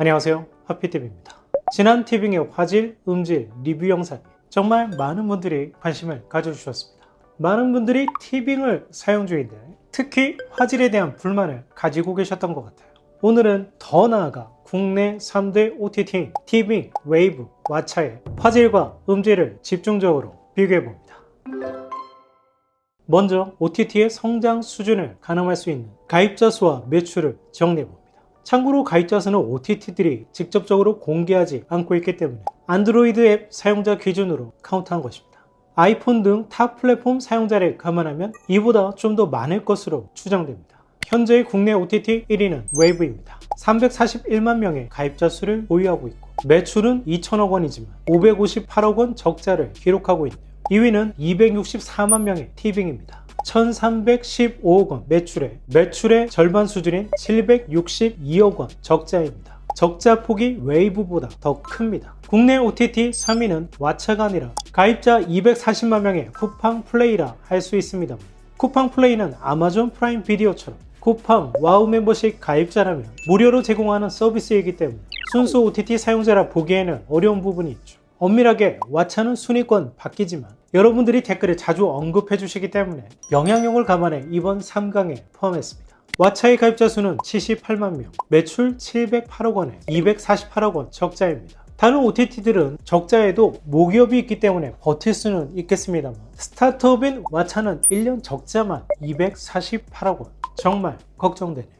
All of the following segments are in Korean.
안녕하세요, 하피TV입니다. 지난 티빙의 화질, 음질, 리뷰 영상에 정말 많은 분들이 관심을 가져주셨습니다. 많은 분들이 티빙을 사용 중인데 특히 화질에 대한 불만을 가지고 계셨던 것 같아요. 오늘은 더 나아가 국내 3대 OTT인 티빙, 웨이브, 왓챠의 화질과 음질을 집중적으로 비교해봅니다. 먼저 OTT의 성장 수준을 가늠할 수 있는 가입자 수와 매출을 정리해봅니다. 참고로 가입자 수는 OTT들이 직접적으로 공개하지 않고 있기 때문에 안드로이드 앱 사용자 기준으로 카운트한 것입니다. 아이폰 등 타 플랫폼 사용자를 감안하면 이보다 좀 더 많을 것으로 추정됩니다. 현재 국내 OTT 1위는 웨이브입니다. 341만 명의 가입자 수를 보유하고 있고 매출은 2천억 원이지만 558억 원 적자를 기록하고 있네요. 2위는 264만 명의 티빙입니다. 1315억 원 매출의 절반 수준인 762억 원 적자입니다. 적자 폭이 웨이브보다 더 큽니다. 국내 OTT 3위는 왓챠가 아니라 가입자 240만 명의 쿠팡 플레이라 할 수 있습니다. 쿠팡 플레이는 아마존 프라임 비디오처럼 쿠팡 와우 멤버십 가입자라면 무료로 제공하는 서비스이기 때문에 순수 OTT 사용자라 보기에는 어려운 부분이 있죠. 엄밀하게 왓챠는 순위권 바뀌지만 여러분들이 댓글에 자주 언급해 주시기 때문에 영향력을 감안해 이번 3강에 포함했습니다. 왓챠의 가입자 수는 78만 명, 매출 708억 원에 248억 원 적자입니다. 다른 OTT들은 적자에도 모기업이 있기 때문에 버틸 수는 있겠습니다만 스타트업인 왓챠는 1년 적자만 248억 원, 정말 걱정되네요.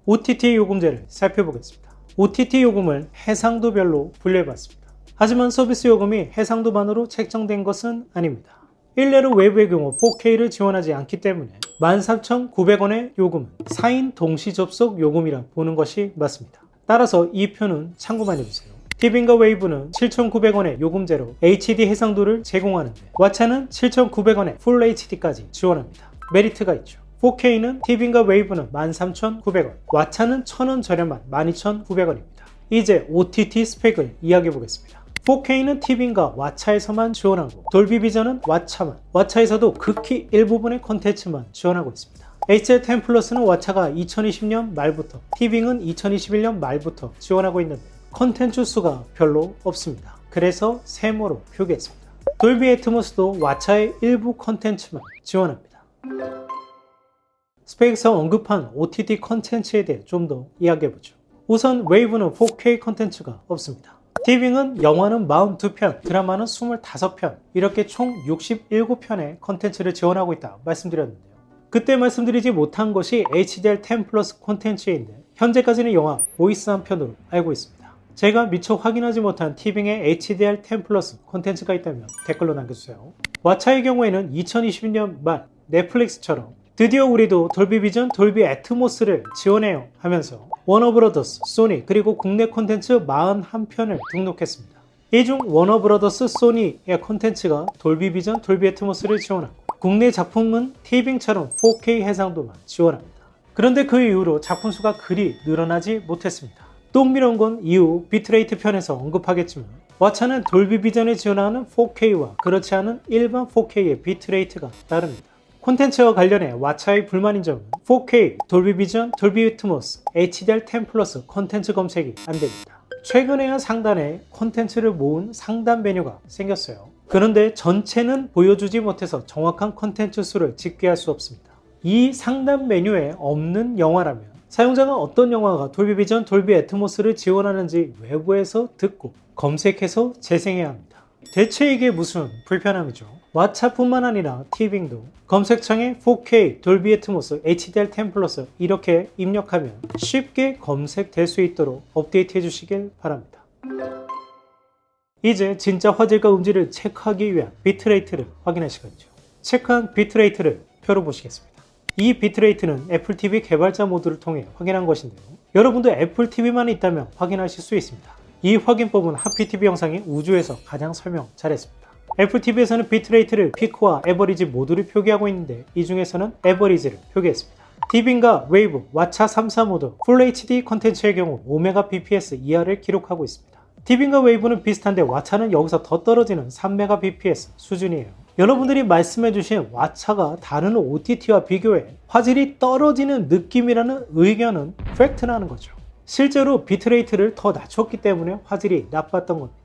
OTT 요금제를 살펴보겠습니다. OTT 요금을 해상도별로 분류해봤습니다. 하지만 서비스 요금이 해상도만으로 책정된 것은 아닙니다. 일례로 웨이브의 경우 4K를 지원하지 않기 때문에 13,900원의 요금은 4인 동시 접속 요금이라 보는 것이 맞습니다. 따라서 이 표는 참고만 해주세요. 티빙과 웨이브는 7,900원의 요금제로 HD 해상도를 제공하는데 왓챠는 7,900원에 풀 HD까지 지원합니다. 메리트가 있죠. 4K는 티빙과 웨이브는 13,900원, 왓챠는 1,000원 저렴한 12,900원입니다. 이제 OTT 스펙을 이야기해보겠습니다. 4K는 티빙과 왓챠에서만 지원하고 돌비 비전은 왓챠에서도 극히 일부분의 콘텐츠만 지원하고 있습니다. HL10 플러스는 왓챠가 2020년 말부터, 티빙은 2021년 말부터 지원하고 있는데 콘텐츠 수가 별로 없습니다. 그래서 세모로 표기했습니다. 돌비 애트모스도 왓챠의 일부 콘텐츠만 지원합니다. 스펙에서 언급한 OTT 콘텐츠에 대해 좀 더 이야기해보죠. 우선 웨이브는 4K 콘텐츠가 없습니다. 티빙은 영화는 42편, 드라마는 25편, 이렇게 총 67편의 콘텐츠를 지원하고 있다 말씀드렸는데요. 그때 말씀드리지 못한 것이 HDR10 플러스 콘텐츠인데 현재까지는 영화 보이스 한 편으로 알고 있습니다. 제가 미처 확인하지 못한 티빙에 HDR10 플러스 콘텐츠가 있다면 댓글로 남겨주세요. 왓챠의 경우에는 2020년 말 넷플릭스처럼 드디어 우리도 돌비 비전, 돌비 애트모스를 지원해요 하면서 워너브라더스, 소니 그리고 국내 콘텐츠 41편을 등록했습니다. 이 중 워너브라더스, 소니의 콘텐츠가 돌비 비전, 돌비 애트모스를 지원하고 국내 작품은 티빙처럼 4K 해상도만 지원합니다. 그런데 그 이후로 작품 수가 그리 늘어나지 못했습니다. 또 흥미로운 건 이후 비트레이트 편에서 언급하겠지만 왓챠는 돌비 비전에 지원하는 4K와 그렇지 않은 일반 4K의 비트레이트가 다릅니다. 콘텐츠와 관련해 왓챠의 불만인 점은 4K, 돌비 비전, 돌비 애트모스, HDR10 플러스 콘텐츠 검색이 안 됩니다. 최근에야 상단에 콘텐츠를 모은 상단 메뉴가 생겼어요. 그런데 전체는 보여주지 못해서 정확한 콘텐츠 수를 집계할 수 없습니다. 이 상단 메뉴에 없는 영화라면 사용자가 어떤 영화가 돌비 비전, 돌비 애트모스를 지원하는지 외부에서 듣고 검색해서 재생해야 합니다. 대체 이게 무슨 불편함이죠? 왓챠뿐만 아니라 티빙도 검색창에 4K, 돌비 애트모스, HDR10 플러스 이렇게 입력하면 쉽게 검색될 수 있도록 업데이트 해주시길 바랍니다. 이제 진짜 화질과 음질을 체크하기 위한 비트레이트를 확인할 시간이죠. 체크한 비트레이트를 표로 보시겠습니다. 이 비트레이트는 애플TV 개발자 모드를 통해 확인한 것인데요. 여러분도 애플TV만 있다면 확인하실 수 있습니다. 이 확인법은 하피TV 영상이 우주에서 가장 설명 잘했습니다. 애플TV에서는 비트레이트를 피크와 에버리지 모두를 표기하고 있는데 이 중에서는 에버리지를 표기했습니다. 티빙과 웨이브, 왓챠 3사 모두 풀 HD 콘텐츠의 경우 5Mbps 이하를 기록하고 있습니다. 티빙과 웨이브는 비슷한데 왓챠는 여기서 더 떨어지는 3Mbps 수준이에요. 여러분들이 말씀해주신 왓챠가 다른 OTT와 비교해 화질이 떨어지는 느낌이라는 의견은 팩트라는 거죠. 실제로 비트레이트를 더 낮췄기 때문에 화질이 나빴던 겁니다.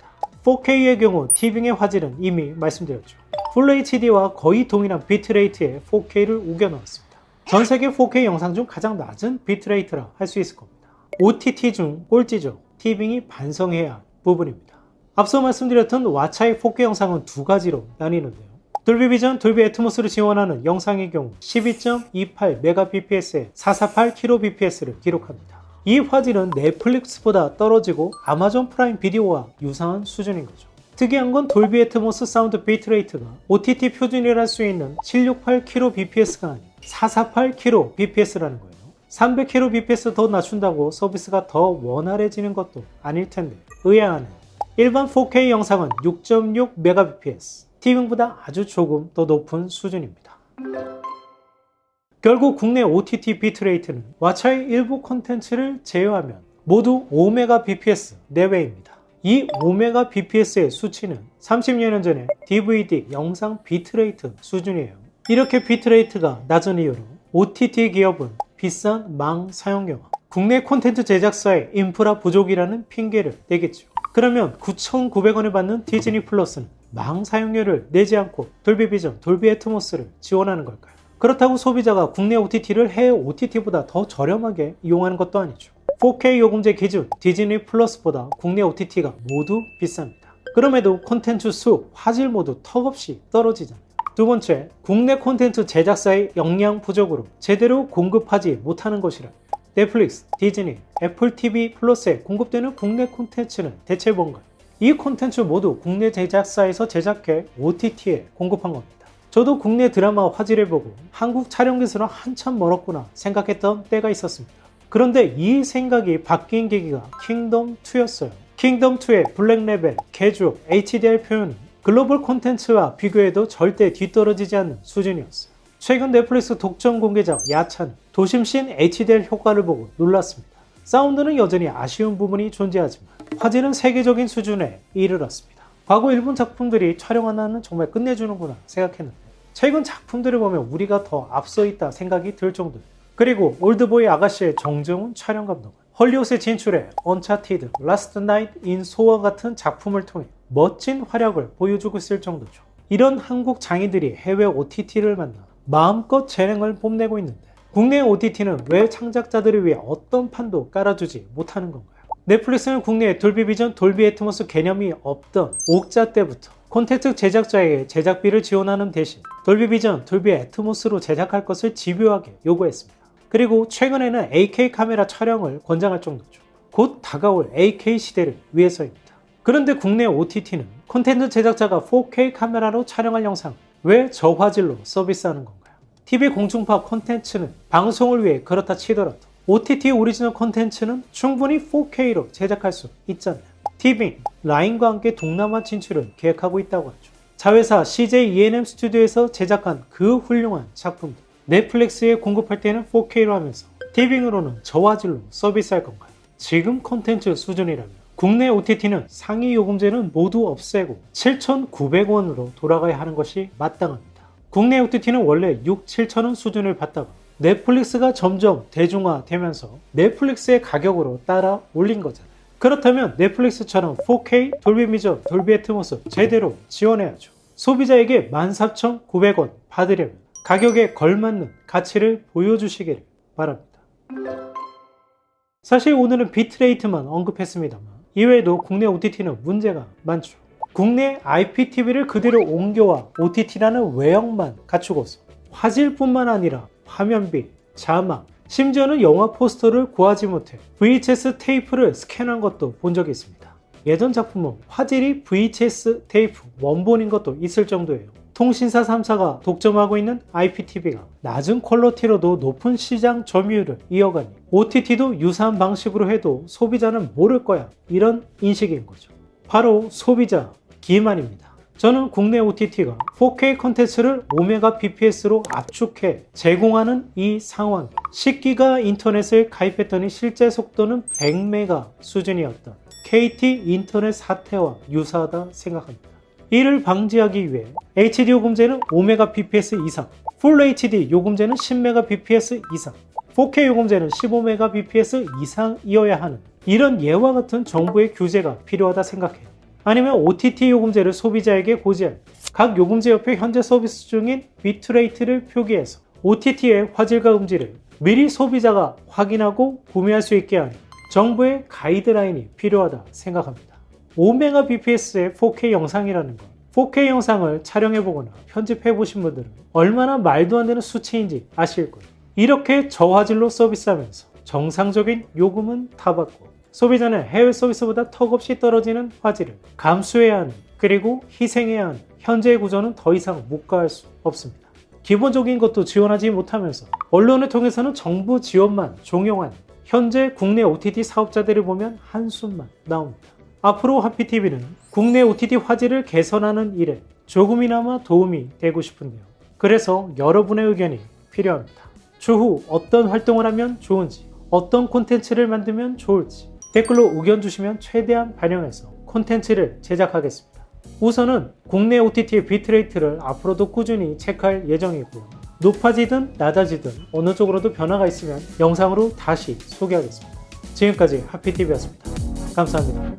4K의 경우 티빙의 화질은 이미 말씀드렸죠. 풀 HD와 거의 동일한 비트레이트의 4K를 우겨 넣었습니다. 전 세계 4K 영상 중 가장 낮은 비트레이트라 할 수 있을 겁니다. OTT 중 꼴찌죠. 티빙이 반성해야 할 부분입니다. 앞서 말씀드렸던 왓챠의 4K 영상은 두 가지로 나뉘는데요. 돌비 비전, 돌비 애트모스를 지원하는 영상의 경우 12.28Mbps에 448kbps를 기록합니다. 이 화질은 넷플릭스보다 떨어지고 아마존 프라임 비디오와 유사한 수준인 거죠. 특이한 건 돌비 애트모스 사운드 비트레이트가 OTT 표준이라 할 수 있는 768kbps가 아닌 448kbps라는 거예요. 300kbps 더 낮춘다고 서비스가 더 원활해지는 것도 아닐 텐데 의아하네요. 일반 4K 영상은 6.6Mbps, 티빙보다 아주 조금 더 높은 수준입니다. 결국 국내 OTT 비트레이트는 왓챠의 일부 콘텐츠를 제외하면 모두 5Mbps 내외입니다. 이 5Mbps의 수치는 30여 년 전에 DVD 영상 비트레이트 수준이에요. 이렇게 비트레이트가 낮은 이유로 OTT 기업은 비싼 망 사용료와 국내 콘텐츠 제작사의 인프라 부족이라는 핑계를 대겠죠. 그러면 9,900원을 받는 디즈니 플러스는 망 사용료를 내지 않고 돌비 비전, 돌비 애트모스를 지원하는 걸까요? 그렇다고 소비자가 국내 OTT를 해외 OTT보다 더 저렴하게 이용하는 것도 아니죠. 4K 요금제 기준 디즈니 플러스보다 국내 OTT가 모두 비쌉니다. 그럼에도 콘텐츠 수, 화질 모두 턱없이 떨어지잖아요. 두 번째, 국내 콘텐츠 제작사의 역량 부족으로 제대로 공급하지 못하는 것이라 넷플릭스, 디즈니, 애플 TV 플러스에 공급되는 국내 콘텐츠는 대체 뭔가요? 이 콘텐츠 모두 국내 제작사에서 제작해 OTT에 공급한 겁니다. 저도 국내 드라마 화질을 보고 한국 촬영 기술은 한참 멀었구나 생각했던 때가 있었습니다. 그런데 이 생각이 바뀐 계기가 킹덤2였어요. 킹덤2의 블랙레벨, 개주옥, HDR 표현은 글로벌 콘텐츠와 비교해도 절대 뒤떨어지지 않는 수준이었어요. 최근 넷플릭스 독점 공개작 야차는 도심신 HDR 효과를 보고 놀랐습니다. 사운드는 여전히 아쉬운 부분이 존재하지만 화질은 세계적인 수준에 이르렀습니다. 과거 일본 작품들이 촬영 하나는 정말 끝내주는구나 생각했는데 최근 작품들을 보면 우리가 더 앞서 있다 생각이 들 정도예요. 그리고 올드보이 아가씨의 정정훈 촬영 감독은 헐리우드에 진출해 언차티드, 라스트 나이트 인 소와 같은 작품을 통해 멋진 활약을 보여주고 있을 정도죠. 이런 한국 장인들이 해외 OTT를 만나 마음껏 재능을 뽐내고 있는데 국내 OTT는 왜 창작자들을 위해 어떤 판도 깔아주지 못하는 건가요? 넷플릭스는 국내에 돌비 비전, 돌비 애트모스 개념이 없던 옥자 때부터 콘텐츠 제작자에게 제작비를 지원하는 대신 돌비 비전, 돌비 애트모스로 제작할 것을 집요하게 요구했습니다. 그리고 최근에는 AK 카메라 촬영을 권장할 정도죠. 곧 다가올 AK 시대를 위해서입니다. 그런데 국내 OTT는 콘텐츠 제작자가 4K 카메라로 촬영할 영상 왜 저화질로 서비스하는 건가요? TV 공중파 콘텐츠는 방송을 위해 그렇다 치더라도 OTT 오리지널 콘텐츠는 충분히 4K로 제작할 수 있잖아요. 티빙, 라인과 함께 동남아 진출을 계획하고 있다고 하죠. 자회사 CJ E&M 스튜디오에서 제작한 그 훌륭한 작품들 넷플릭스에 공급할 때는 4K로 하면서 티빙으로는 저화질로 서비스할 건가요? 지금 콘텐츠 수준이라면 국내 OTT는 상위 요금제는 모두 없애고 7,900원으로 돌아가야 하는 것이 마땅합니다. 국내 OTT는 원래 6, 7,000원 수준을 받다가 넷플릭스가 점점 대중화되면서 넷플릭스의 가격으로 따라 올린 거잖아요. 그렇다면 넷플릭스처럼 4K, 돌비 비전, 돌비 애트모스 제대로 지원해야죠. 소비자에게 14,900원 받으려면 가격에 걸맞는 가치를 보여주시기를 바랍니다. 사실 오늘은 비트레이트만 언급했습니다만 이외에도 국내 OTT는 문제가 많죠. 국내 IPTV를 그대로 옮겨와 OTT라는 외형만 갖추고서 화질뿐만 아니라 화면비, 자막, 심지어는 영화 포스터를 구하지 못해 VHS 테이프를 스캔한 것도 본 적이 있습니다. 예전 작품은 화질이 VHS 테이프 원본인 것도 있을 정도예요. 통신사 3사가 독점하고 있는 IPTV가 낮은 퀄리티로도 높은 시장 점유율을 이어가니 OTT도 유사한 방식으로 해도 소비자는 모를 거야 이런 인식인 거죠. 바로 소비자 기만입니다. 저는 국내 OTT가 4K 콘텐츠를 5Mbps로 압축해 제공하는 이 상황 10기가 인터넷을 가입했더니 실제 속도는 100메가 수준이었던 KT 인터넷 사태와 유사하다 생각합니다. 이를 방지하기 위해 HD 요금제는 5Mbps 이상, Full HD 요금제는 10Mbps 이상, 4K 요금제는 15Mbps 이상이어야 하는 이런 예와 같은 정부의 규제가 필요하다 생각해요. 아니면 OTT 요금제를 소비자에게 고지할 각 요금제 옆에 현재 서비스 중인 비트레이트를 표기해서 OTT의 화질과 음질을 미리 소비자가 확인하고 구매할 수 있게 하는 정부의 가이드라인이 필요하다 생각합니다. 5Mbps의 4K 영상이라는 건 4K 영상을 촬영해보거나 편집해보신 분들은 얼마나 말도 안 되는 수치인지 아실 거예요. 이렇게 저화질로 서비스하면서 정상적인 요금은 다 받고 소비자는 해외 서비스보다 턱없이 떨어지는 화질을 감수해야 하는, 그리고 희생해야 하는 현재의 구조는 더 이상 묵과할 수 없습니다. 기본적인 것도 지원하지 못하면서 언론을 통해서는 정부 지원만 종용한 현재 국내 OTT 사업자들을 보면 한숨만 나옵니다. 앞으로 하피TV는 국내 OTT 화질을 개선하는 일에 조금이나마 도움이 되고 싶은데요. 그래서 여러분의 의견이 필요합니다. 추후 어떤 활동을 하면 좋은지, 어떤 콘텐츠를 만들면 좋을지 댓글로 의견 주시면 최대한 반영해서 콘텐츠를 제작하겠습니다. 우선은 국내 OTT의 비트레이트를 앞으로도 꾸준히 체크할 예정이고요. 높아지든 낮아지든 어느 쪽으로도 변화가 있으면 영상으로 다시 소개하겠습니다. 지금까지 하피TV였습니다. 감사합니다.